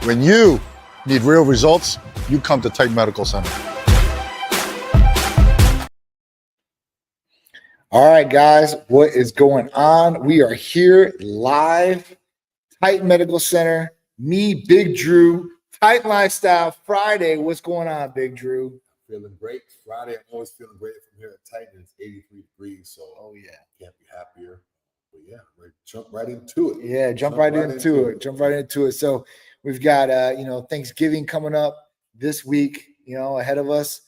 When you need real results, you come to Titan Medical Center. All right, guys, what is going on? We are here live, Titan Medical Center. Me, Big Drew, Titan Lifestyle Friday. What's going on, Big Drew? Feeling great. Friday, I'm always feeling great from here at Titan. It's 83 degrees, so can't be happier. But yeah, we're jump right into it. Yeah, jump right into it. Jump right into it. So we've got Thanksgiving coming up this week, ahead of us,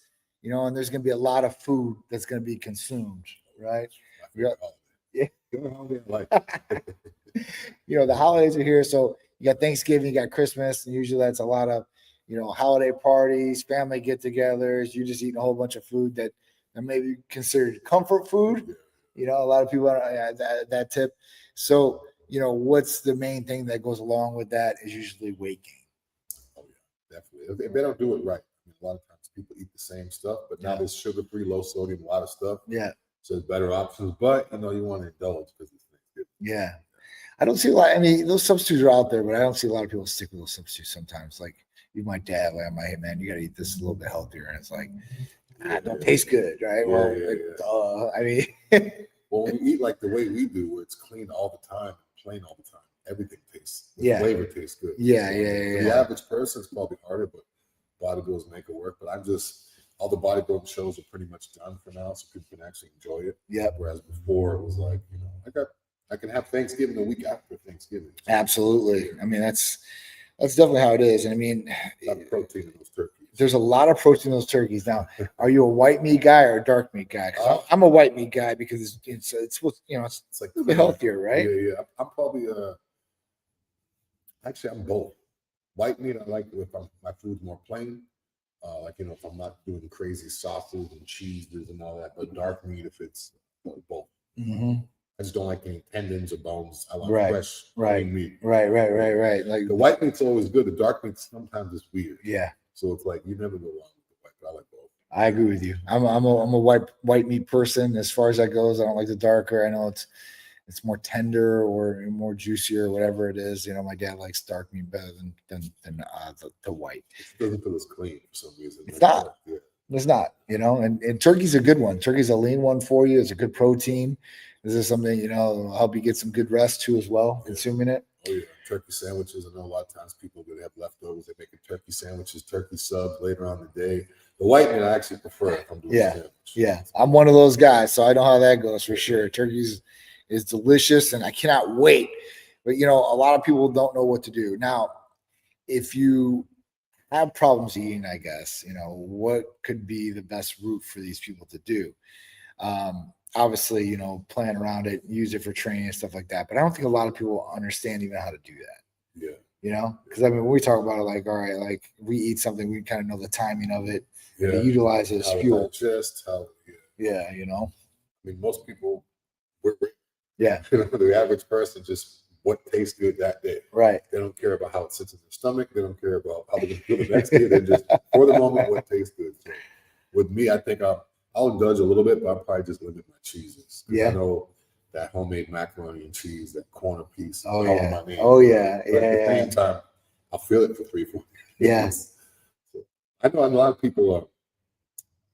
and there's gonna be a lot of food that's gonna be consumed, right? Yeah. The holidays are here, so you got Thanksgiving, you got Christmas, and usually that's a lot of holiday parties, family get-togethers. You're just eating a whole bunch of food that may be considered comfort food. A lot of people are that tip. So, what's the main thing that goes along with that is usually weight gain. Oh yeah, definitely. If they don't do it right, a lot of times people eat the same stuff, but now there's sugar-free, low sodium, a lot of stuff. Yeah. So there's better options, but you want to indulge because it's Thanksgiving. Yeah. I don't see a lot. I mean, those substitutes are out there, but I don't see a lot of people stick with those substitutes sometimes. Like even my dad, like, I'm like, hey man, you got to eat this a little bit healthier. And it's like, it don't taste good, right? I mean, well, when you eat like the way we do, where it's clean all the time, plain all the time, everything tastes. The flavor tastes good. For the average person, it's probably harder, but bodybuilders make it work. But all the bodybuilding shows are pretty much done for now, so people can actually enjoy it. Yeah. Whereas before it was like, I can have Thanksgiving the week after Thanksgiving. Absolutely. I mean, that's definitely how it is. And I mean, a lot of protein in those turkeys. There's a lot of protein in those turkeys. Now, are you a white meat guy or a dark meat guy? I'm a white meat guy because it's like a little bit healthier, right? Yeah. I'm probably actually I'm both. White meat I like if my food's more plain. If I'm not doing crazy sauces and cheeses and all that, but dark meat if it's both. Mm-hmm. I just don't like any tendons or bones. I like fresh clean meat. Right. Like the white meat's always good. The dark meat sometimes is weird. Yeah. So it's like you never go wrong with the white. But I like both. I agree with you. I'm a white meat person as far as that goes. I don't like the darker. I know it's more tender or more juicy or whatever it is. My dad likes dark meat better than the white. It doesn't feel as clean for some reason. It's not. It's not. And turkey's a good one. Turkey's a lean one for you. It's a good protein. This is something, will help you get some good rest too as well, consuming it. Oh, yeah. Turkey sandwiches. I know a lot of times people would have leftovers. They make turkey sandwiches, turkey subs later on in the day. The white meat I actually prefer if I'm doing a sandwich. Yeah. I'm one of those guys, so I know how that goes for sure. Turkey is delicious, and I cannot wait. But, a lot of people don't know what to do. Now, if you have problems eating, I guess, what could be the best route for these people to do? Obviously, plan around it, use it for training and stuff like that. But I don't think a lot of people understand even how to do that. Yeah. Because when we talk about it, like, all right, like we eat something, we kind of know the timing of it. Yeah. And utilize it as fuel. Yeah. I mean, most people, the average person just what tastes good that day. Right. They don't care about how it sits in their stomach. They don't care about how they're going to feel the next day. They just, for the moment, what tastes good. So with me, I think I'll indulge a little bit, but I'll probably just limit my cheeses. Yeah. I know that homemade macaroni and cheese, that corner piece. Oh, yeah. My name. Oh, yeah. But at the same time, I'll feel it for 3-4 days. Yeah. So I know a lot of people,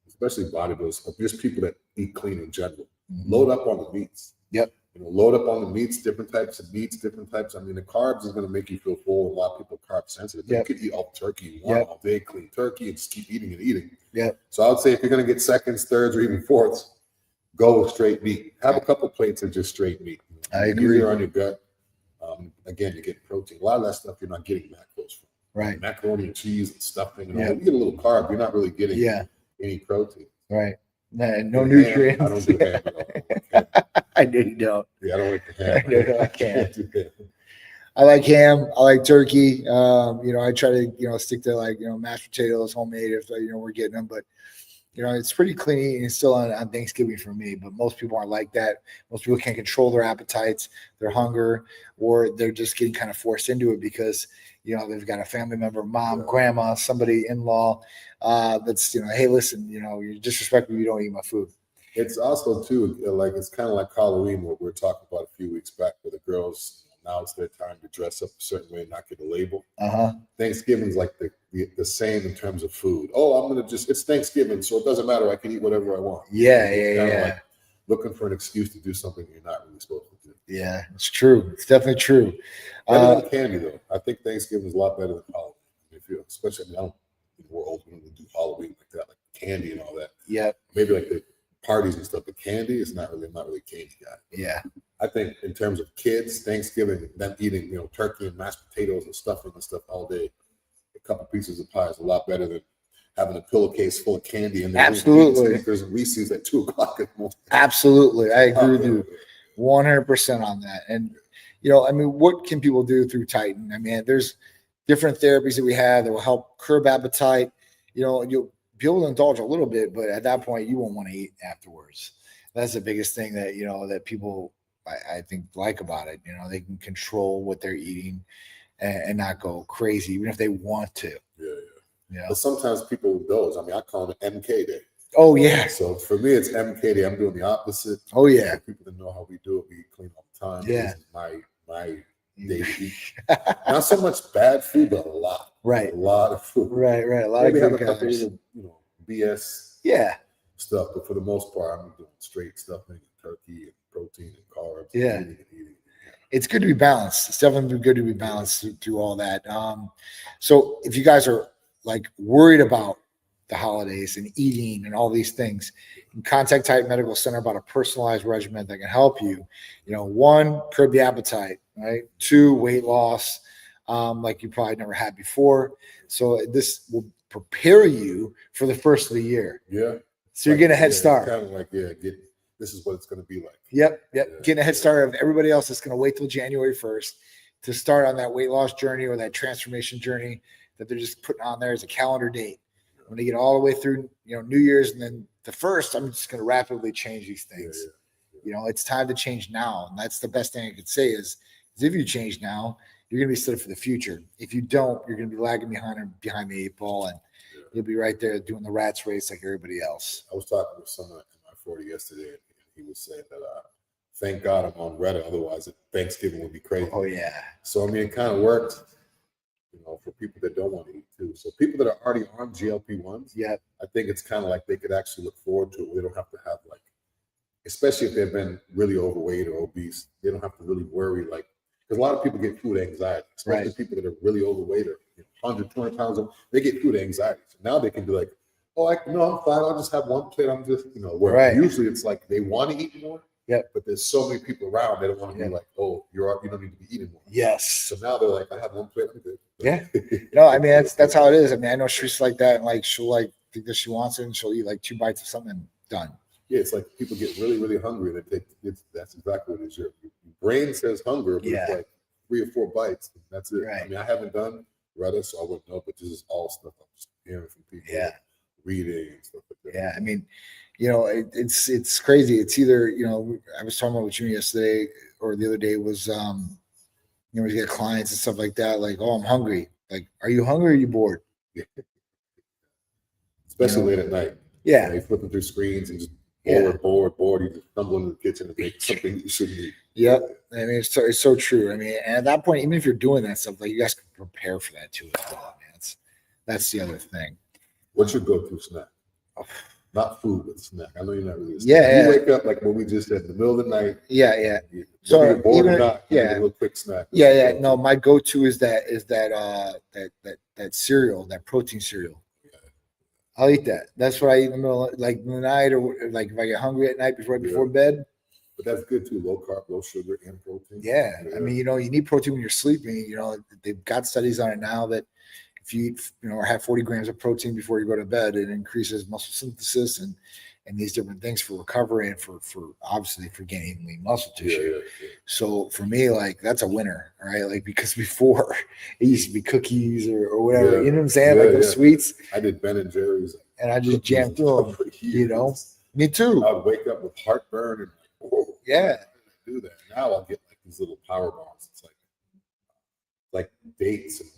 especially bodybuilders, or just people that eat clean in general, load up on the meats. Yep. Load up on the meats, different types of meats, different types. I mean, the carbs is going to make you feel full. A lot of people are carb sensitive. You could eat all the turkey you want all day, clean turkey, and just keep eating and eating. Yeah. So I would say if you're going to get seconds, thirds, or even fourths, go with straight meat. Have a couple plates of just straight meat. I agree. Easier on your gut. Again, you get protein. A lot of that stuff you're not getting macros from. Right. Macaroni and cheese and stuffing. You get a little carb. You're not really getting any protein. Right. No nutrients. I don't do ham at all. I know you don't. Yeah, I don't like the ham. No, I can't. I like ham. I like turkey. I try to, stick to mashed potatoes, homemade if, we're getting them. But, it's pretty clean eating still on Thanksgiving for me. But most people aren't like that. Most people can't control their appetites, their hunger, or they're just getting kind of forced into it because, they've got a family member, mom, grandma, somebody, in-law, that's, hey, listen, you're disrespectful. You don't eat my food. It's also too like it's kind of like Halloween, what we were talking about a few weeks back, where the girls now it's their time to dress up a certain way and not get a label. Uh-huh. Thanksgiving's like the same in terms of food. Oh, it's Thanksgiving, so it doesn't matter. I can eat whatever I want. Yeah, It's yeah, kinda yeah. like looking for an excuse to do something you're not really supposed to do. Yeah, it's true. It's definitely true. Better than candy, though. I think Thanksgiving is a lot better than Halloween. Especially, I don't, we're old, we don't do Halloween like that, like candy and all that. Yeah. Maybe like the parties and stuff. The candy is I'm not really a candy guy. Yeah. I think in terms of kids, Thanksgiving, them eating, turkey and mashed potatoes and stuffing and stuff all day, a couple pieces of pie is a lot better than having a pillowcase full of candy and then Absolutely. Snickers and Reese's at 2:00 in the morning. Absolutely. I agree with you 100% on that. And, what can people do through Titan? I mean, there's different therapies that we have that will help curb appetite. You'll be able to indulge a little bit, but at that point, you won't want to eat afterwards. That's the biggest thing that, that people, I think, like about it. They can control what they're eating and not go crazy, even if they want to. Yeah. But sometimes people indulge. I mean, I call it MK Day. Oh, yeah. So for me, it's MK Day. I'm doing the opposite. Oh, yeah. For people that know how we do it, we eat clean all the time. Yeah. This is my day to eat. Not so much bad food, but a lot. Right. A lot of food. Right. A lot Maybe of have good a couple calories. of, BS stuff, but for the most part, I'm doing straight stuffing and turkey and protein and carbs. Yeah. And eating. It's good to be balanced. It's definitely good to be balanced through all that. So if you guys are like worried about the holidays and eating and all these things, you can contact Titan Medical Center about a personalized regimen that can help you. 1, curb the appetite, right? 2, weight loss, like you probably never had before. So this will prepare you for the first of the year. Yeah. So you're getting a head start. Kind of like, this is what it's going to be like. Yep. Getting a head start of everybody else that's going to wait till January 1st to start on that weight loss journey or that transformation journey that they're just putting on there as a calendar date. When they get all the way through, New Year's, and then the 1st, I'm just going to rapidly change these things. It's time to change now. And that's the best thing I could say is if you change now, you're going to be set up for the future. If you don't, you're going to be lagging behind the 8 ball, and you'll be right there doing the rat's race like everybody else. I was talking with someone in my 40 yesterday, and he was saying that thank God I'm on Reddit, otherwise Thanksgiving would be crazy. Oh, yeah. So, I mean, it kind of worked, for people that don't want to eat too. So people that are already on GLP-1s, I think it's kind of like they could actually look forward to it. They don't have to have especially if they've been really overweight or obese, they don't have to really worry because a lot of people get food anxiety, especially people that are really overweight or 100, 200 pounds, they get food anxiety. So now they can be like, oh, I'm fine. I'll just have one plate. I'm just, where usually it's like they want to eat more. But there's so many people around, they don't want to be like, oh, you don't need to be eating more. Yes. So now they're like, I have one plate. I'm good. Yeah. No, I mean, that's how it is. I mean, I know she's like that, and she'll think that she wants it, and she'll eat 2 bites of something and done. Yeah, it's like people get really, really hungry. That's exactly what it is. Your brain says hunger, but it's like 3 or 4 bites. And that's it. Right. I mean, I haven't done Reddit, so I wouldn't know, but this is all stuff I'm just hearing from people. Reading and stuff like that. Yeah, I mean, it's crazy. It's either, I was talking about with you yesterday or the other day was, you get clients and stuff like that, like, oh, I'm hungry. Like, are you hungry or are you bored? Especially late at night. Yeah. They flipping through screens and just bored. You just stumble into the kitchen and make something you shouldn't eat. Yep. I mean, it's so true. I mean, and at that point, even if you're doing that stuff, you guys can prepare for that too as well, man. That's the other thing. What's your go-to snack? Not food, but snack. I know you're not really a snack. Yeah. You wake up like what we just said in the middle of the night. Yeah. So you're bored or not, a little quick snack. Yeah. No, my go-to is that cereal, that protein cereal. I'll eat that. That's what I eat in the middle, in the night, or if I get hungry at night before bed. But that's good too. Low carb, low sugar, and protein. Yeah. I mean, you need protein when you're sleeping. They've got studies on it now that if you eat, or have 40 grams of protein before you go to bed, it increases muscle synthesis and these different things for recovery and for obviously for gaining lean muscle tissue. Yeah. So for me, that's a winner, right? Because before it used to be cookies or whatever, you know what I'm saying? Those sweets. I did Ben and Jerry's. And I just jammed through them, Me too. I'd wake up with heartburn and yeah. Do that. Now I'll get these little power bars. It's like dates and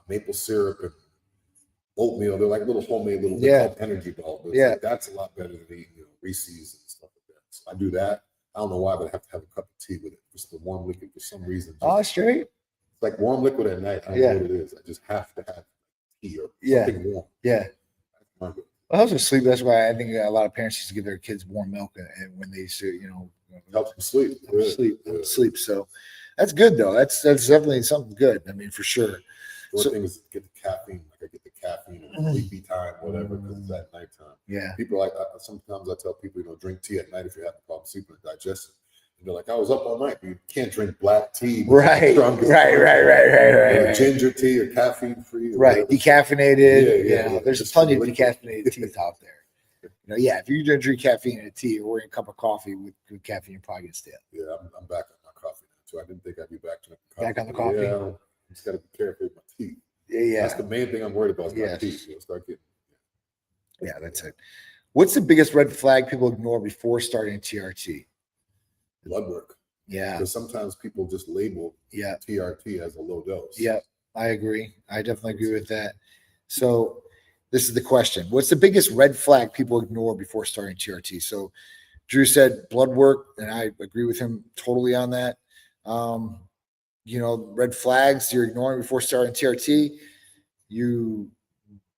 maple syrup and oatmeal. They're like little homemade energy balls. But that's a lot better than eating Reese's and stuff like that. So I do that. I don't know why, but I have to have a cup of tea with it. Just the warm liquid for some reason. Oh, straight. It's like warm liquid at night. I don't know what it is. I just have to have tea or something warm. Yeah. Well, it helps with sleep. That's why I think a lot of parents used to give their kids warm milk, and when they used to, helps them sleep. Sleep. So that's good though. That's definitely something good. I mean, for sure. The one thing is get the caffeine. Like I get the caffeine at sleepy time, whatever, because it's at nighttime. Yeah. People sometimes I tell people, drink tea at night if you have a problem sleeping and digestion. And they're like, I was up all night. But you can't drink black tea. Right. Ginger tea or caffeine free. Right. Decaffeinated. Yeah. There's plenty of decaffeinated teas out there. If you're going to drink caffeine in a tea or in a cup of coffee with caffeine, you're probably going to stale. Yeah, I'm back on my coffee now too. I didn't think I'd be back drinking coffee. Back on the coffee? Yeah, I just got to be careful with my teeth. Yeah. That's the main thing I'm worried about is my teeth. Start getting. Yeah, that's it. What's the biggest red flag people ignore before starting TRT? Blood work. Yeah. Because sometimes people just label TRT as a low dose. Yeah, I agree. I definitely agree with that. So this is the question. What's the biggest red flag people ignore before starting TRT? So Drew said blood work, and I agree with him totally on that. Red flags you're ignoring before starting TRT. You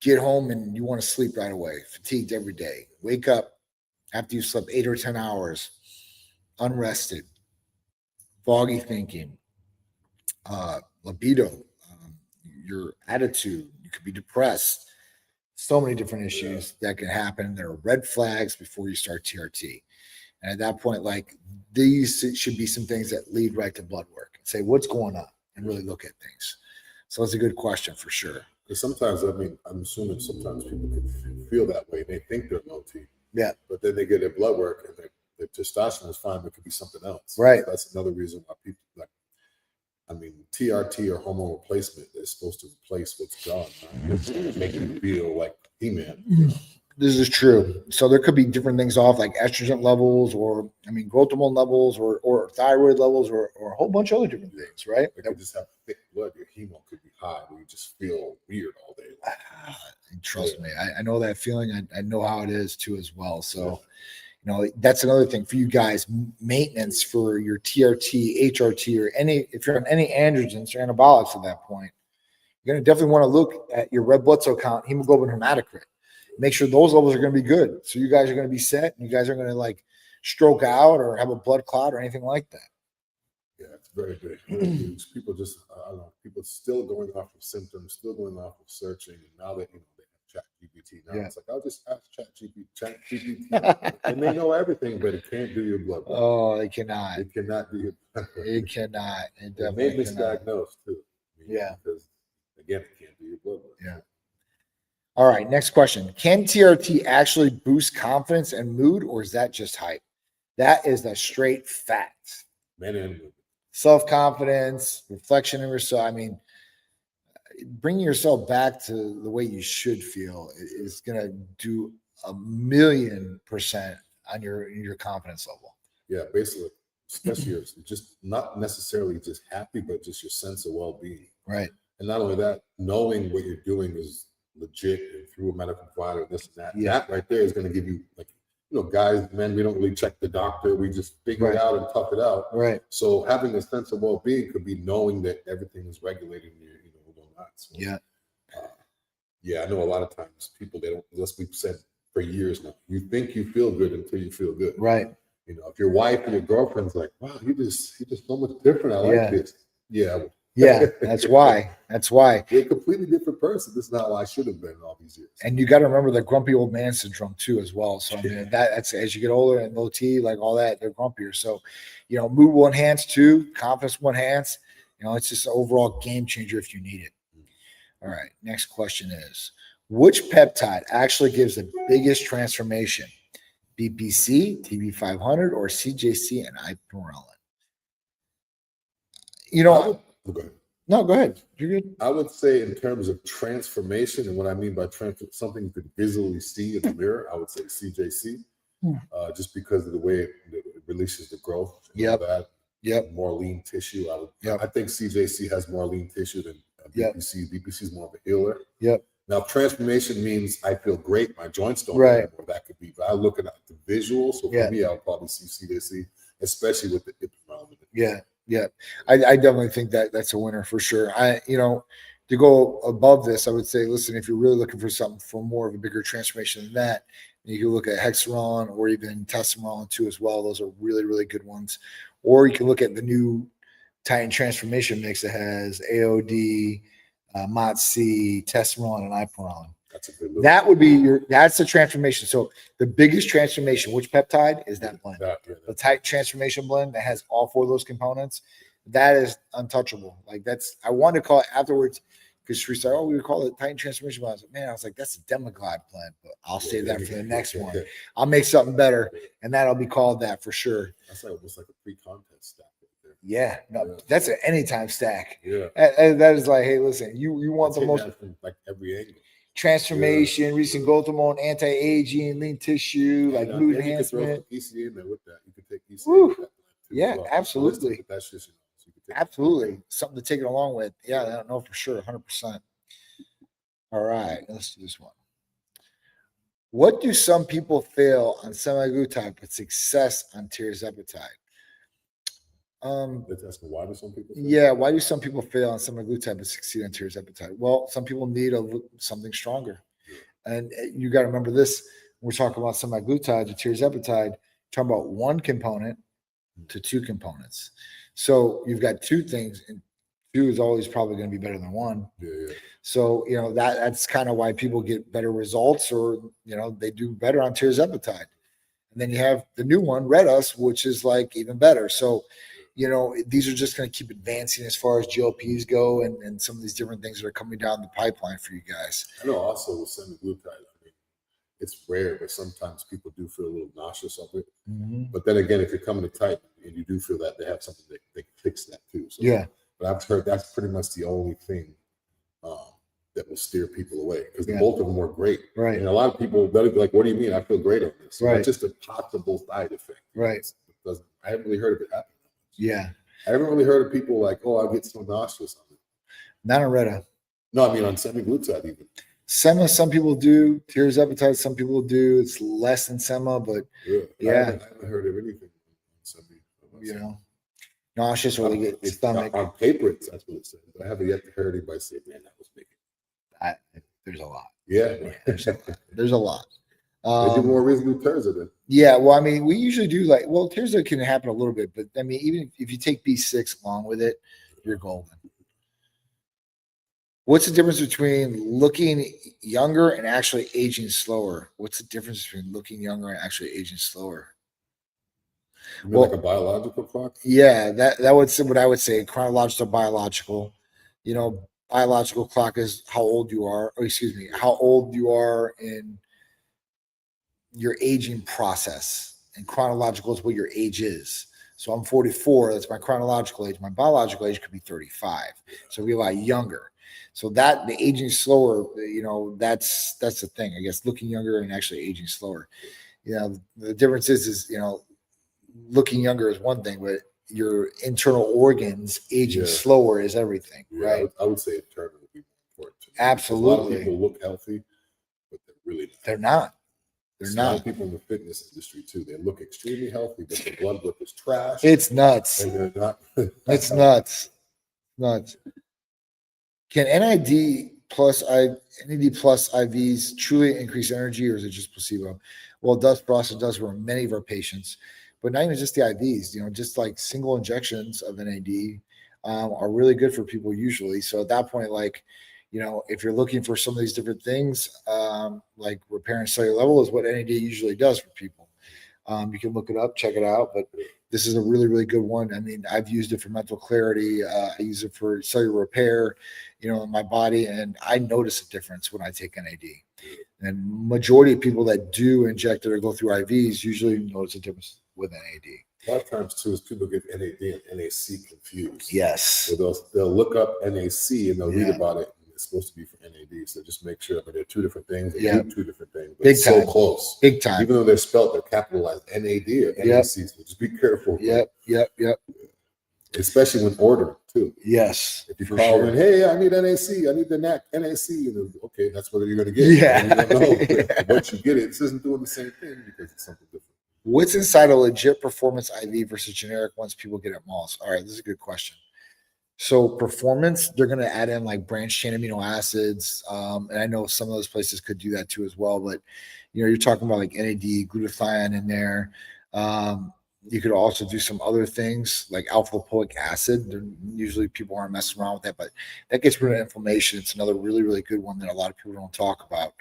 get home and you want to sleep right away, fatigued every day. Wake up after you slept 8 or 10 hours, unrested, foggy thinking, libido, your attitude. You could be depressed. So many different issues that can happen. There are red flags before you start TRT. And at that point, these should be some things that lead right to blood work. Say, what's going on? And really look at things. So it's a good question for sure. Because sometimes, I'm assuming sometimes people can feel that way. They think they're low T. Yeah. But then they get their blood work and their testosterone is fine, but it could be something else. Right. So that's another reason why people TRT or hormone replacement is supposed to replace what's gone, right? Make you feel like He-Man. This is true. So there could be different things off, like estrogen levels, or growth hormone levels, or thyroid levels, or a whole bunch of other different things, right? Like you just have thick blood, your hemo could be high, where you just feel weird all day. Trust me, I know that feeling. I know how it is too as well. So, that's another thing for you guys. Maintenance for your TRT, HRT, or if you're on any androgens or anabolics at that point, you're going to definitely want to look at your red blood cell count, hemoglobin hematocrit. Make sure those levels are going to be good. So you guys are going to be set, and you guys are going to stroke out or have a blood clot or anything like that. Yeah, it's very good. People just, I don't know, people still going off of symptoms, still going off of searching, and now that they have ChatGPT. Now it's like, I'll just ask ChatGPT, and they know everything, but it can't do your blood work. Oh, they cannot. It cannot do your blood work. It cannot. It may misdiagnosed too. Because again, it can't do your blood work. Yeah. All right, next question. Can TRT actually boost confidence and mood, or is that just hype? That is the straight fact. Men and women. Self-confidence, reflection of yourself. Bringing yourself back to the way you should feel is going to do 1,000,000% on your confidence level. Yeah, basically, especially just not necessarily just happy, but just your sense of well-being. Right. And not only that, knowing what you're doing is legit and through a medical provider, this and that. Yeah. That right there is going to give you, guys, men, we don't really check the doctor. We just figure it out and tough it out. Right. So having a sense of well-being could be knowing that everything is regulated and you're going nuts. So, I know a lot of times people, they don't, as we've said for years now, you think you feel good until you feel good. Right. If your wife or your girlfriend's like, wow, you're just so much different. I like this. Yeah. Yeah, that's why. You're a completely different person. This is not how I should have been all these years. And you got to remember the grumpy old man syndrome too, as well. So that's as you get older and low T, all that, they're grumpier. So, mood will enhance too, confidence will enhance. It's just an overall game changer if you need it. All right, next question is, which peptide actually gives the biggest transformation? BPC, TB500, or CJC and ipamorelin? Go ahead. No, go ahead. You're good. I would say in terms of transformation, and what I mean by something you could visually see in the mirror, I would say CJC, just because of the way it releases the growth. More lean tissue. I think CJC has more lean tissue than BPC. BPC is more of a healer. Now, transformation means I feel great. My joints don't hurt anymore. That could be. But I look at the visual. So for me, I'll probably see CJC. especially with the ipamorelin. Yeah. I definitely think that that's a winner for sure. To go above this, I would say, listen, if you're really looking for something for more of a bigger transformation than that, you can look at hexaron or even testosterone too as well. Those are really, really good ones. Or you can look at the new Titan transformation mix that has AOD, MOTS-C, testosterone, and iperon. That's a good look. That would be that's the transformation. So the biggest transformation, which peptide is that blend? The Titan transformation blend that has all 4 of those components. That is untouchable. Like I wanted to call it afterwards because she said, we would call it Titan transformation blend. I was like, man, that's a Demaglide blend, but I'll save that for the next one. I'll make something better, and that'll be called that for sure. That's almost like a pre-contest stack. Yeah, that's an anytime stack. Yeah, that is like, hey, listen, you want the most from like every angle. Transformation, recent growth hormone, anti-aging, lean tissue, like mood enhancement. You could throw ECA in there with that. You could take ECA with that. Yeah, absolutely. That's just absolutely something to take it along with. Yeah, I don't know for sure, 100%. All right, let's do this one. What do some people fail on semaglutide but success on tirzepatide? Let's ask why do some people fail? Yeah, why do some people fail on semaglutide but succeed on tirzepatide? Well, some people need something stronger. And you got to remember this, when we're talking about semaglutide or tirzepatide, talking about one component to 2 components. So you've got 2 things, and 2 is always probably going to be better than 1. Yeah. So, that's kind of why people get better results, or, they do better on tirzepatide. And then you have the new one, Redus, which is like even better. So, these are just going to keep advancing as far as GLPs go, and some of these different things that are coming down the pipeline for you guys. I know also with semaglutide, it's rare, but sometimes people do feel a little nauseous of it. Mm-hmm. But then again, if you're coming to Titan and you do feel that, they have something that they can fix that too. So, yeah. But I've heard that's pretty much the only thing that will steer people away, because both of them were great. Right. And a lot of people, they'll be like, what do you mean? I feel great on this. So right. It's just a possible side effect. Right. I haven't really heard of it happen. Yeah. I haven't really heard of people like, I get so nauseous on it. Not on Retta. No, I mean on semaglutide even. Sema, some people do. Tirzepatide, some people do. It's less than Sema, but I haven't heard of anything on Sema. Nauseous or they get stomach. On paper, that's what it says. I haven't yet heard anybody say, man, that was big. There's a lot. Yeah. There's a lot. They do more reasonable Terza then. Yeah, well, we usually do Terza can happen a little bit, but even if you take B6 along with it, you're golden. What's the difference between looking younger and actually aging slower? What's the difference between looking younger and actually aging slower? You mean like a biological clock? Yeah, that would what I would say. Chronological, biological. Biological clock is how old you are, how old you are in your aging process, and chronological is what your age is. So I'm 44. That's my chronological age. My biological age could be 35. So we're a lot younger. So that the aging slower, that's the thing. I guess looking younger and actually aging slower. The difference is looking younger is one thing, but your internal organs aging slower is everything, right? I would say internal would be more important. Absolutely. A lot of people look healthy, but they're not. They're not. not. A lot of people in the fitness industry too. They look extremely healthy, but their blood work is trash. It's nuts. And they're not. It's nuts. Can NAD plus IVs truly increase energy, or is it just placebo? Well, it does for many of our patients, but not even just the IVs. Just like single injections of NAD are really good for people usually. So at that point, if you're looking for some of these different things, like repairing cellular level is what NAD usually does for people. You can look it up, check it out, but this is a really, really good one. I've used it for mental clarity. I use it for cellular repair, in my body, and I notice a difference when I take NAD. And majority of people that do inject it or go through IVs usually notice a difference with NAD. A lot of times too is people get NAD and NAC confused. Yes. So they'll look up NAC and they'll read about it. It's supposed to be for NAD, so just make sure. But they're 2 different things. They do 2 different things. But Big it's time. So close. Big time. Even though they're spelled, they're capitalized NAD or NAC. So just be careful. Yep. Especially when ordering too. Yes. If you call in, hey, I need NAC. I need the NAC. Okay, that's what you're going to get. Yeah. And you don't know. Once you get it, this isn't doing the same thing because it's something different. What's inside a legit performance IV versus generic ones people get at malls? All right, this is a good question. So performance, they're going to add in like branched chain amino acids, and I know some of those places could do that too as well. But you're talking about like NAD, glutathione in there. You could also do some other things like alpha lipoic acid. Usually people aren't messing around with that, but that gets rid of inflammation. It's another really, really good one that a lot of people don't talk about.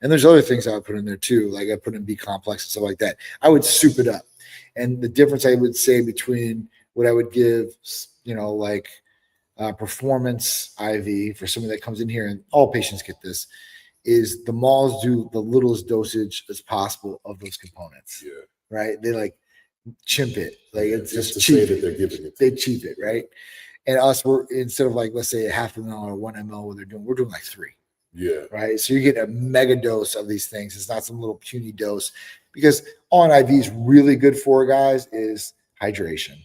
And there's other things I would put in there too, like I put in B complex and stuff like that. I would soup it up. And the difference I would say between what I would give, like performance IV for somebody that comes in here, and all patients get this, is the malls do the littlest dosage as possible of those components. Yeah. Right? They like chimp it. Like it's just to cheap. say that they're giving it. They cheap it, right? And us, we're instead of like let's say a half a ml or 1 ml, we're doing like 3. Yeah. Right. So you get a mega dose of these things. It's not some little puny dose, because all an IV is really good for, guys, is hydration.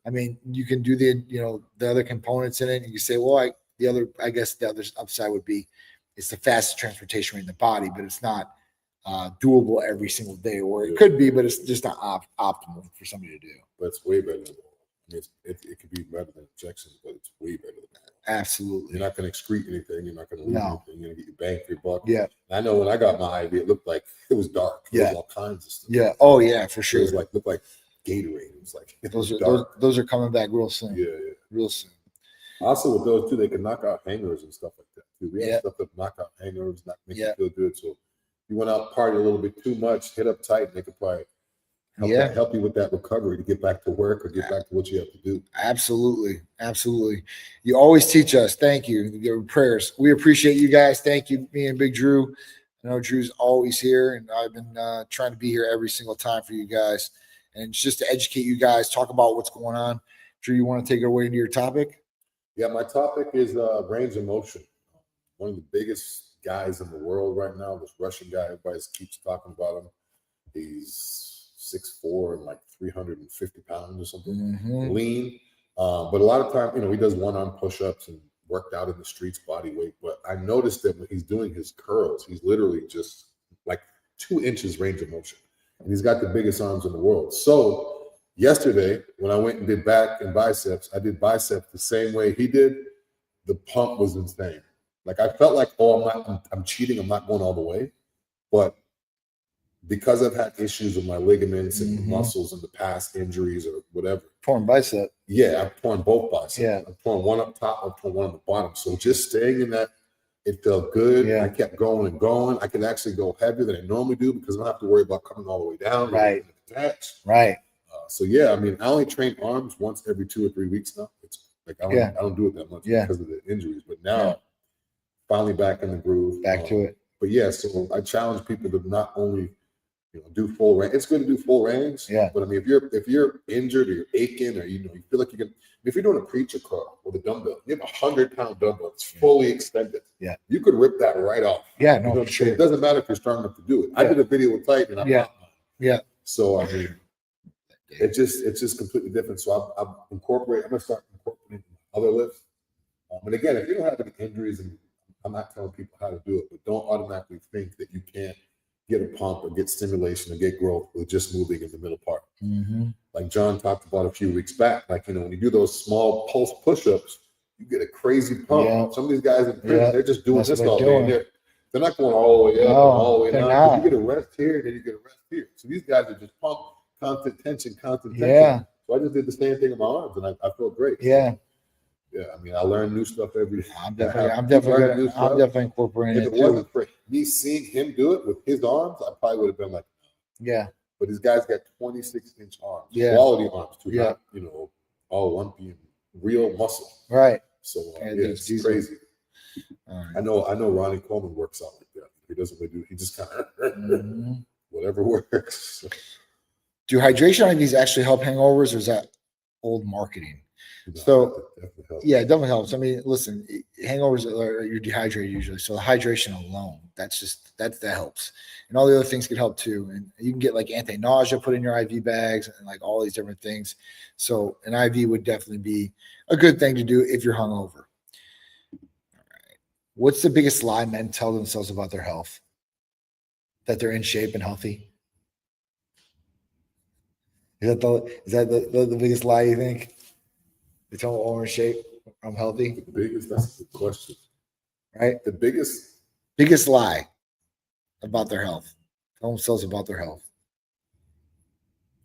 I mean, you can do the other components in it, and you say, well, I guess the other upside would be it's the fastest transportation rate in the body, but it's not doable every single day, or it could be, but it's just not optimal for somebody to do. But it's way better than it could be better than injections, but it's way better than that. Absolutely. You're not going to excrete anything. You're not going to lose anything. You're going to get your bang for your buck. Yeah. And I know when I got my IV, it looked like it was dark. There was all kinds of stuff. Yeah. Oh yeah, for sure. It was looked like Gatorade. It was like those are coming back real soon. Yeah. Real soon. Also with those too, they can knock out hangers and stuff like that too. We have stuff that knock out hangers, not make you feel good. So you went out party a little bit too much, hit up tight, and they could probably help you with that recovery to get back to work or get back to what you have to do. Absolutely. You always teach us. Thank you. Your prayers. We appreciate you guys. Thank you, me and Big Drew. I know Drew's always here, and I've been trying to be here every single time for you guys, and just to educate you guys, talk about what's going on. Drew, you want to take it away into your topic? Yeah, my topic is range of motion. One of the biggest guys in the world right now, this Russian guy, everybody keeps talking about him. He's 6'4" and like 350 pounds or something, lean. But a lot of time, he does one-arm push-ups and worked out in the streets, body weight. But I noticed that when he's doing his curls, he's literally just like 2 inches range of motion. And he's got the biggest arms in the world. So yesterday, when I went and did back and biceps, I did biceps the same way he did. The pump was insane. Like I felt like, I'm cheating. I'm not going all the way. But because I've had issues with my ligaments and muscles in the past, injuries or whatever. Torn bicep. Yeah, I've torn both biceps. Yeah. I've torn one up top, I've torn one on the bottom. So just staying in that, it felt good. Yeah. I kept going and going. I could actually go heavier than I normally do because I don't have to worry about coming all the way down. Right. Right. So yeah, I mean, I only train arms once every 2 or 3 weeks now. It's like I don't do it that much because of the injuries. But now, finally back in the groove. Back to it. But yeah, so I challenge people to not only do full range. It's good to do full range. Yeah. But I mean, if you're injured or you're aching or you feel like you can, if you're doing a preacher curl with a dumbbell, you have 100-pound dumbbell, it's fully extended. Yeah. You could rip that right off. Yeah. No, for sure. It doesn't matter if you're strong enough to do it. I did a video with Titan and I'm not. Yeah. So I mean, it's just completely different. So I'm gonna start incorporating other lifts. And again, if you don't have any injuries, and I'm not telling people how to do it, but don't automatically think that you can't get a pump or get stimulation or get growth with just moving in the middle part. Like John talked about a few weeks back, like, when you do those small pulse push-ups, you get a crazy pump. Yeah. Some of these guys in prison, they're just doing this all day. They're not going all the way up and all the way down. You get a rest here, then you get a rest here. So these guys are just pumped, constant tension. Yeah. So I just did the same thing in my arms, and I felt great. Yeah. Yeah, I mean, I learn new stuff every day. I'm definitely incorporating it. If it wasn't for me seeing him do it with his arms, I probably would have been like, But these guys got 26-inch arms, quality arms too. Not, all lumpy and real muscle. Right. So it's crazy. I know Ronnie Coleman works out like that. He doesn't really do. He just kind of whatever works. Do hydration IVs actually help hangovers, or is that old marketing? So it definitely helps. I mean, listen, hangovers you're dehydrated usually, so hydration alone that helps, and all the other things can help too. And you can get like anti-nausea put in your IV bags and like all these different things. So an IV would definitely be a good thing to do if you're hungover. All right, what's the biggest lie men tell themselves about their health? That they're in shape and healthy. Is that the biggest lie you think? They tell me I'm in shape, I'm healthy, That's a good question. right? The Biggest lie about their health. Tell themselves about their health.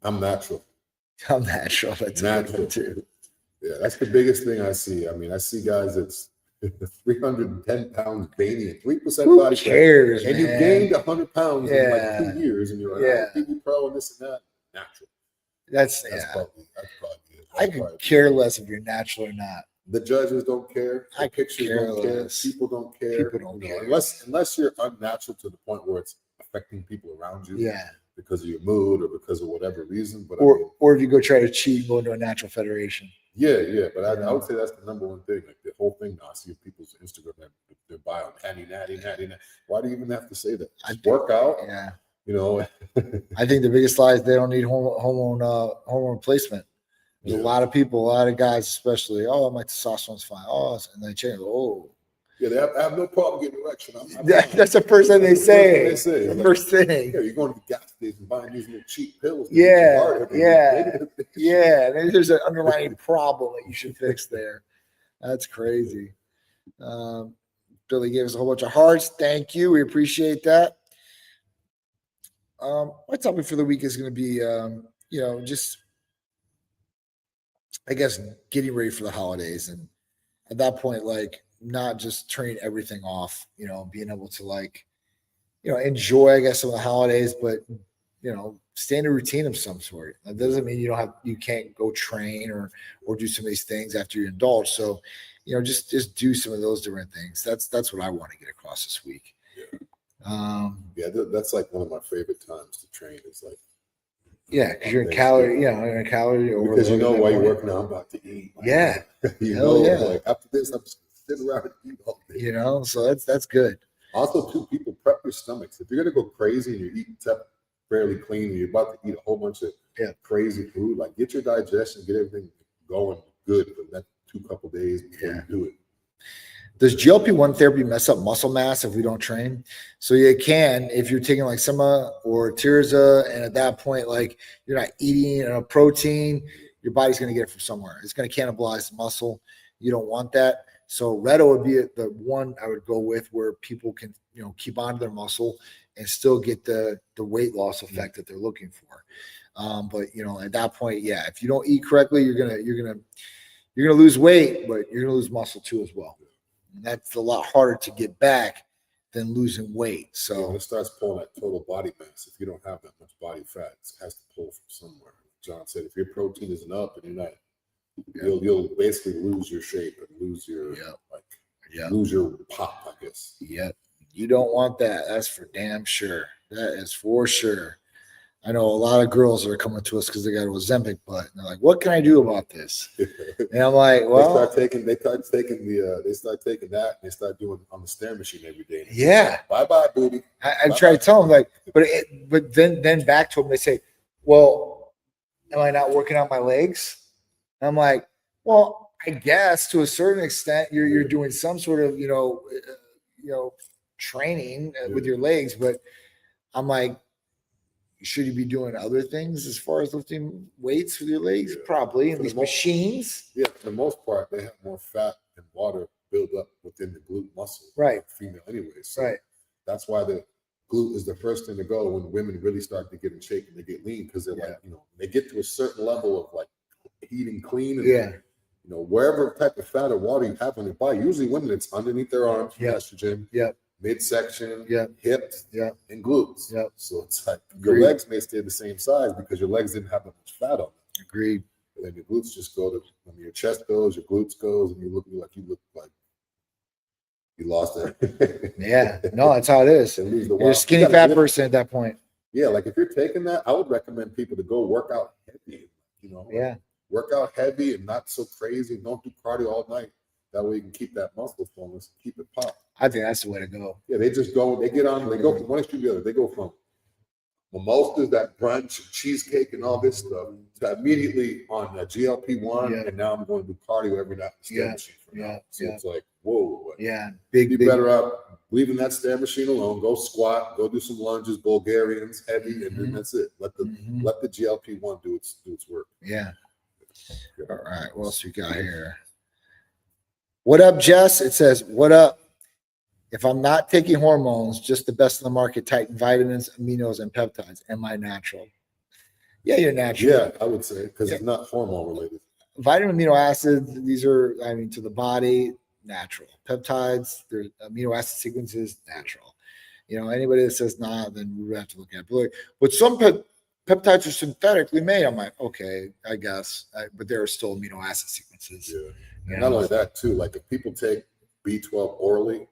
I'm natural. I'm natural. That's a good Natural. one too. Yeah, that's the biggest thing I see. I mean, I see guys that's 310 pounds veiny and 3% Who body fat. cares, And you man? gained 100 pounds in like Yeah. 2 years, and you're like, Yeah. oh, PB Pro and this and that. Natural. That's Probably it. I could care less if you're natural or not. The judges don't care. The I could pictures care don't care. less. People don't care. People don't care. Unless you're unnatural to the point where it's affecting people around you. Yeah. Because of your mood or because of whatever reason. But or if you go try to cheat and go into a natural federation. Yeah. But I would say that's the number one thing. Like the whole thing now, I see people's Instagram, their bio, natty. Why do you even have to say that? Just work out. Yeah. You know. I think the biggest lie is they don't need hormone replacement. There's a lot of people, a lot of guys, especially. Oh, my testosterone's fine. Oh, and they change. Oh. Yeah, they have no problem getting erection. That's the first thing they say. The first thing. Yeah, you're going to the gas station and buying these little cheap pills. Yeah. Maybe there's an underlying problem that you should fix there. That's crazy. Billy gave us a whole bunch of hearts. Thank you. We appreciate that. My topic for the week is going to be, just, I guess, getting ready for the holidays. And at that point, like, not just turning everything off, being able to enjoy, I guess, some of the holidays, but, stay in a routine of some sort. That doesn't mean you can't go train or do some of these things after you indulge. So, just do some of those different things. That's what I want to get across this week. Yeah. That's like one of my favorite times to train. Is like, yeah, because you're in calorie, in a calorie overload. Because while you're working out, I'm about to eat. Yeah. Like after this, I'm just gonna sit around and eat all day. So that's good. Also, too, people prep your stomachs. If you're gonna go crazy and you're eating fairly clean and you're about to eat a whole bunch of crazy food, like get your digestion, get everything going good for that couple days before you do it. Does GLP-1 therapy mess up muscle mass if we don't train? So you can, if you're taking like Sema or Tirza, and at that point, like you're not eating a protein, your body's going to get it from somewhere. It's going to cannibalize the muscle. You don't want that. So Reto would be the one I would go with, where people can, keep on to their muscle and still get the weight loss effect that they're looking for. But at that point, if you don't eat correctly, you're gonna lose weight, but you're gonna lose muscle too as well. And that's a lot harder to get back than losing weight. So when it starts pulling that total body mass, if you don't have that much body fat, it has to pull from somewhere. John said, if your protein isn't up and you're not, you'll basically lose your shape and lose your lose your pop, I guess. Yep. You don't want that. That's for damn sure. That is for sure. I know a lot of girls are coming to us because they got a Ozempic butt. And they're like, what can I do about this? And I'm like, well, they start taking that and they start doing on the stair machine every day. Yeah. Bye, booty. I try to tell them, like, but then back to them, they say, well, am I not working out my legs? And I'm like, well, I guess to a certain extent you're doing some sort of, training with your legs, but I'm like, should you be doing other things as far as lifting weights with your legs? Probably in these machines. Yeah, for the most part, they have more fat and water build up within the glute muscle. Right. Female anyway. So right. That's why the glute is the first thing to go when women really start to get in shape and they get lean, because they're like, they get to a certain level of like eating clean and wherever type of fat or water you have on your body. Usually women, it's underneath their arms, estrogen. Midsection, hips, and glutes. So it's like your legs may stay the same size because your legs didn't have that much fat on them. Agreed. And then your glutes just go to, your chest goes, your glutes goes, and you look like you lost it. No, that's how it is. You're a skinny fat person at that point. Yeah, like if you're taking that, I would recommend people to go work out heavy. Work out heavy and not so crazy. Don't do cardio all night. That way you can keep that muscle fullness, keep it pop. I think that's the way to go. Yeah, they just go, they go from one extreme to the other. They go from mimosas, that brunch, cheesecake, and all this stuff, to immediately on a GLP-1, and now I'm going to do cardio every night. So it's like, whoa. Be better up leaving that stand machine alone, go squat, go do some lunges, Bulgarians, heavy, and then that's it. Let the GLP-1 do its work. Yeah. All right. What else we got here? What up, Jess? It says, what up? If I'm not taking hormones, just the best in the market, Titan vitamins, aminos, and peptides. Am I natural? Yeah, you're natural. Yeah, I would say, because it's not hormone related. Vitamin amino acids, these are, to the body, natural. Peptides, there's amino acid sequences, natural. Anybody that says nah, then we would have to look at it. But some peptides are synthetically made. I'm like, okay, I guess. But there are still amino acid sequences. Yeah. And not only that, too, like if people take B12 orally,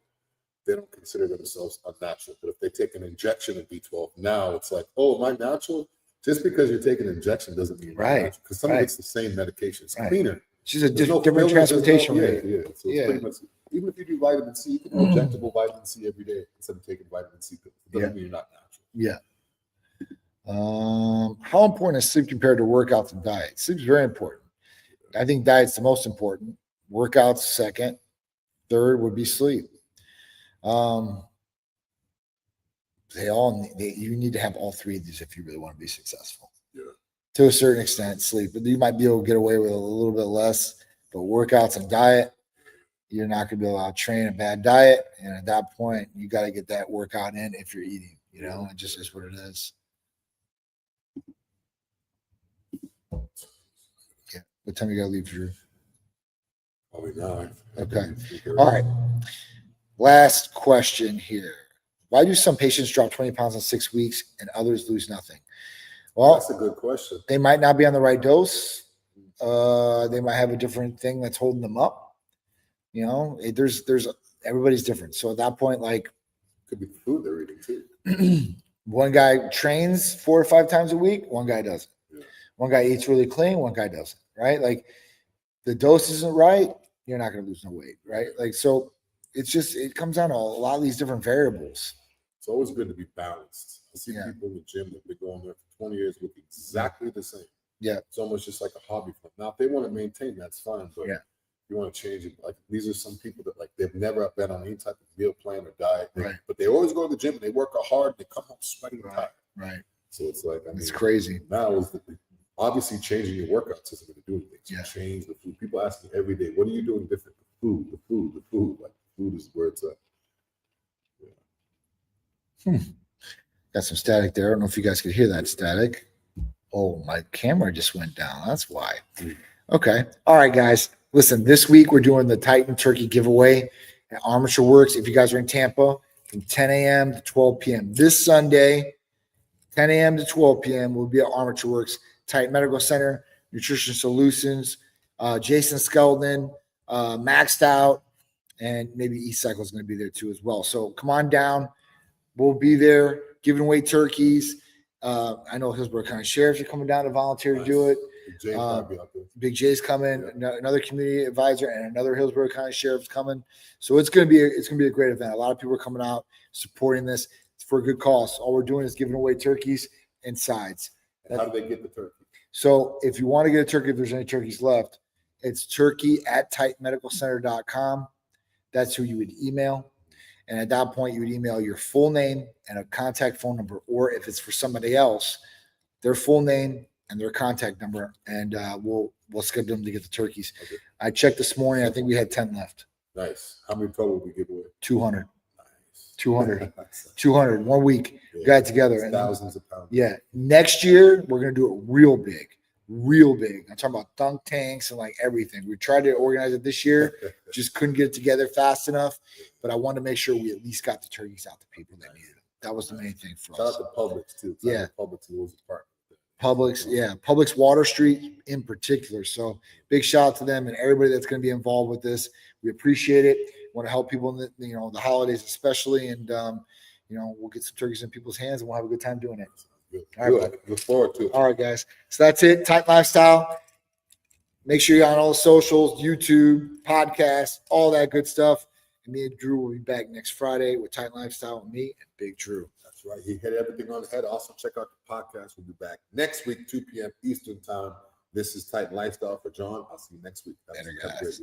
they don't consider themselves unnatural. But if they take an injection of B12, now it's like, oh, am I natural? Just because you're taking an injection doesn't mean right. Because some of it's the same medication. It's cleaner. It's just a different transportation rate. Yeah. So it's pretty much, even if you do vitamin C, you can do injectable vitamin C every day instead of taking vitamin C. It doesn't mean you're not natural. Yeah. How important is sleep compared to workouts and diet? Sleep is very important. I think diet's the most important. Workouts second. Third would be sleep. You need to have all three of these if you really want to be successful. Yeah. To a certain extent, sleep, but you might be able to get away with a little bit less. But workouts and diet, you're not going to be able to train a bad diet, and at that point, you got to get that workout in if you're eating. It just is what it is. Yeah. What time you got to leave, Drew? Probably 9. Okay. All right. Last question here. Why do some patients drop 20 pounds in 6 weeks and others lose nothing? Well, that's a good question. They might not be on the right dose. They might have a different thing that's holding them up. There's everybody's different. So at that point, could be the food they're eating too. One guy trains 4 or 5 times a week. One guy doesn't. Yeah. One guy eats really clean. One guy doesn't. Right? The dose isn't right. You're not going to lose no weight. Right? So it comes down to a lot of these different variables. It's always good to be balanced. I see people in the gym that have been going there for 20 years look exactly the same. Yeah. It's almost just like a hobby for them. Now, if they want to maintain, that's fine. But you want to change it. These are some people that they've never been on any type of meal plan or diet. But they always go to the gym and they work hard and they come home sweating and tired. Right. So it's it's crazy. Now is obviously changing your workouts isn't going to do anything. So change the food. People ask me every day, what are you doing different? The food. Food is where it's at. Got some static there. I don't know if you guys could hear that static. Oh, my camera just went down. That's why. Okay. All right, guys. Listen, this week we're doing the Titan Turkey giveaway at Armature Works. If you guys are in Tampa, from 10 a.m. to 12 p.m. This Sunday, 10 a.m. to 12 p.m. we'll be at Armature Works, Titan Medical Center, Nutrition Solutions, Jason Skeldon, Maxed Out, and maybe E-Cycle is going to be there too as well. So come on down. We'll be there giving away turkeys. I know Hillsborough County Sheriffs are coming down to volunteer to do it. Big J's coming, another community advisor, and another Hillsborough County Sheriff's coming. So it's gonna be a great event. A lot of people are coming out supporting this. It's for a good cause. All we're doing is giving away turkeys and sides. How do they get the turkey? So if you want to get a turkey, if there's any turkeys left, it's turkey@titanmedicalcenter.com. That's who you would email. And at that point, you would email your full name and a contact phone number, or if it's for somebody else, their full name and their contact number, and we'll schedule them to get the turkeys. Okay. I checked this morning. I think we had 10 left. Nice. How many total did we give away? 200. Nice. 200. 200. 1 week. We got it together. And thousands of pounds. Yeah. Next year, we're going to do it real big. Real big. I'm talking about dunk tanks and everything. We tried to organize it this year, just couldn't get it together fast enough. But I wanted to make sure we at least got the turkeys out to people that needed it. That was the main thing for us. Shout out to Publix too. Publix was a part. Publix Water Street in particular. So big shout out to them and everybody that's going to be involved with this. We appreciate it. Want to help people in the holidays especially, and we'll get some turkeys in people's hands and we'll have a good time doing it. Good. All right, look forward to it. All right, guys. So that's it. Titan Lifestyle. Make sure you're on all the socials, YouTube, podcasts, all that good stuff. And me and Drew will be back next Friday with Titan Lifestyle with me and Big Drew. That's right. He hit everything on the head. Also, check out the podcast. We'll be back next week, 2 p.m. Eastern time. This is Titan Lifestyle for John. I'll see you next week. Later, guys.